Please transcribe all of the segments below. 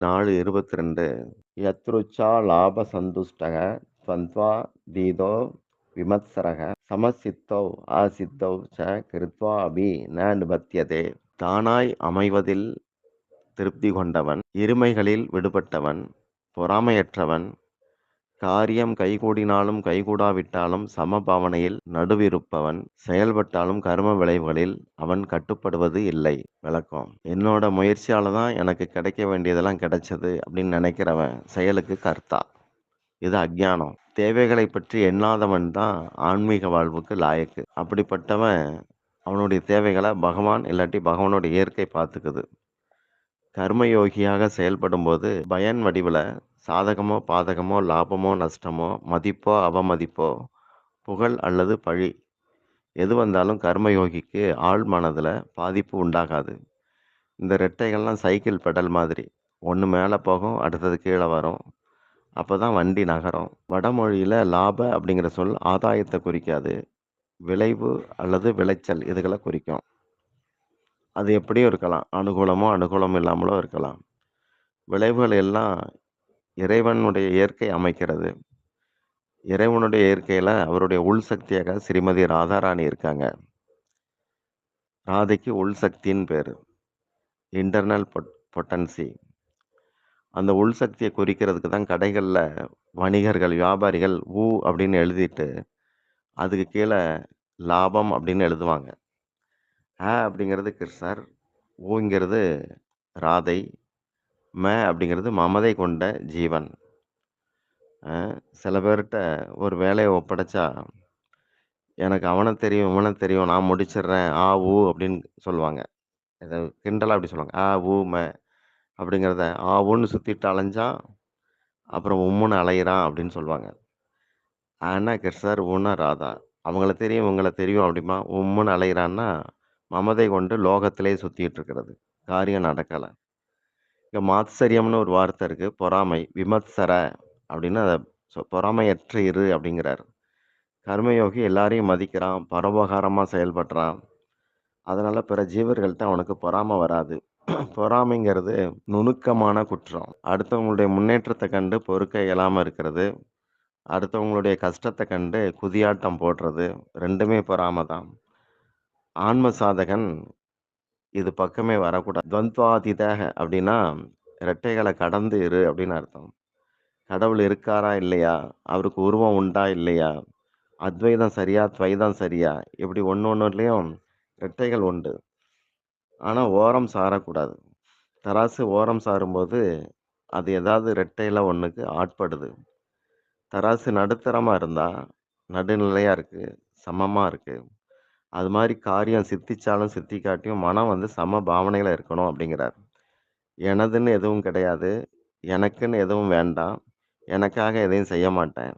4:22 யத்ருச்சா லாப சந்துஷ்டக ஸ்வந்த்வா தீதோ விமத்சரக சமசித்தௌ அசித்தௌ ச கிருத்வா அபி ந நிபத்தியதே. தானாய் அமைவதில் திருப்தி கொண்டவன், இருமைகளில் விடுபட்டவன், பொறாமையற்றவன், காரியம் கைகூடினாலும் கைகூடாவிட்டாலும் சமபாவனையில் நடுவிருப்பவன், செயல்பட்டாலும் கர்ம விளைவுகளில் அவன் கட்டுப்படுவது இல்லை. விளக்கம்: என்னோட முயற்சியால தான் எனக்கு கிடைக்க வேண்டியதெல்லாம் கிடைச்சது அப்படின்னு நினைக்கிறவன் செயலுக்கு கர்த்தா. இது அஞ்ஞானம். தேவைகளை பற்றி எண்ணாதவன் தான் ஆன்மீக வாழ்வுக்கு லாயக்கு. அப்படிப்பட்டவன் அவனுடைய தேவைகளை பகவான் இல்லாட்டி பகவானுடைய இயற்கை பார்த்துக்குது. கர்மயோகியாக செயல்படும் போது பயன் வடிவில் சாதகமோ பாதகமோ லாபமோ நஷ்டமோ மதிப்போ அவமதிப்போ புகழ் அல்லது பழி எது வந்தாலும் கர்மயோகிக்கு ஆழ் மனதில் பாதிப்பு உண்டாகாது. இந்த ரெட்டைகள்லாம் சைக்கிள் பெடல் மாதிரி, ஒன்று மேலே போகும், அடுத்தது கீழே வரும். அப்போ தான் வண்டி நகரும். வடமொழியில் லாப அப்படிங்கிற சொல் ஆதாயத்தை குறிக்காது, விளைவு அல்லது விளைச்சல் இதுகளை குறிக்கும். அது எப்படியும் இருக்கலாம், அனுகூலமோ அனுகூலம் இல்லாமலோ இருக்கலாம். விளைவுகள் எல்லாம் இறைவனுடைய இயற்கை அமைக்கிறது. இறைவனுடைய இயற்கையில் அவருடைய உள் சக்தியாக ஸ்ரீமதி ராதாராணி இருக்காங்க. ராதைக்கு உள் சக்தின்னு பேர், இன்டர்னல் பொட்டன்சி. அந்த உள் சக்தியை குறிக்கிறதுக்கு தான் கடைகளில் வணிகர்கள் வியாபாரிகள் ஊ அப்படின்னு எழுதிட்டு அதுக்கு கீழே லாபம் அப்படின்னு எழுதுவாங்க. அப்படிங்கிறது கிருஷ்ணர், ஊங்கிறது ராதை, ம அப்படிங்கிறது மமதை கொண்ட ஜீவன். சில பேர்கிட்ட ஒரு வேலையை ஒப்படைச்சா எனக்கு அவனை தெரியும் இவனை தெரியும் நான் முடிச்சிடுறேன் ஊ அப்படின்னு சொல்லுவாங்க. ஏதாவது கிண்டலாக அப்படி சொல்லுவாங்க. ஊ ம அப்படிங்கிறத ஊன்னு சுற்றிட்டு அலைஞ்சா அப்புறம் உம்முன்னு அலையிறான் அப்படின்னு சொல்லுவாங்க. ஆனா கிருஷ்ணர், ஊன்னா ராதா. அவங்கள தெரியும் இவங்கள தெரியும் அப்படிமா உம்முன்னு அலையிறான்னா மமதை கொண்டு லோகத்திலே சுற்றிட்டு இருக்கிறது, காரியம் நடக்கலை. இங்கே மாத்சரியம்னு ஒரு வார்த்தை இருக்கு, பொறாமை. விமத்சர அப்படின்னு அதை பொறாமையற்ற இரு அப்படிங்கிறார். கர்மயோகி எல்லாரையும் மதிக்கிறான், பரோபகாரமாக செயல்படுறான். அதனால பிற ஜீவர்கள்ட்ட அவனுக்கு பொறாமை வராது. பொறாமைங்கிறது நுணுக்கமான குற்றம். அடுத்தவங்களுடைய முன்னேற்றத்தை கண்டு பொறுக்க இயலாமல் இருக்கிறது, அடுத்தவங்களுடைய கஷ்டத்தை கண்டு குதியாட்டம் போடுறது, ரெண்டுமே பொறாமை தான். ஆன்ம சாதகன் இது பக்கமே வரக்கூடாது. துவந்த்வாதிதக அப்படின்னா ரெட்டைகளை கடந்து இரு அப்படின்னு அர்த்தம். கடவுள் இருக்காரா இல்லையா, அவருக்கு உருவம் உண்டா இல்லையா, அத்வைதம் சரியா துவைதம் சரியா, இப்படி ஒன்றுலையும் ரெட்டைகள் உண்டு. ஆனால் ஓரம் சாரக்கூடாது. தராசு ஓரம் சாரும்போது அது ஏதாவது ரெட்டையில் ஒன்றுக்கு ஆட்படுது. தராசு நடுத்தரமாக இருந்தால் நடுநிலையாக இருக்குது, சமமாக இருக்குது. அது மாதிரி காரியம் சித்திச்சாலும் சித்திக்காட்டியும் மனம் சம பாவனையில் இருக்கணும் அப்படிங்கிறார். எனதுன்னு எதுவும் கிடையாது, எனக்குன்னு எதுவும் வேண்டாம், எனக்காக எதையும் செய்ய மாட்டேன்.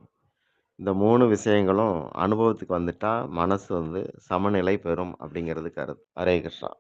இந்த 3 விஷயங்களும் அனுபவத்துக்கு வந்துட்டா மனசு சமநிலை பெறும் அப்படிங்கிறது கருத்து. ஹரே கிருஷ்ணா.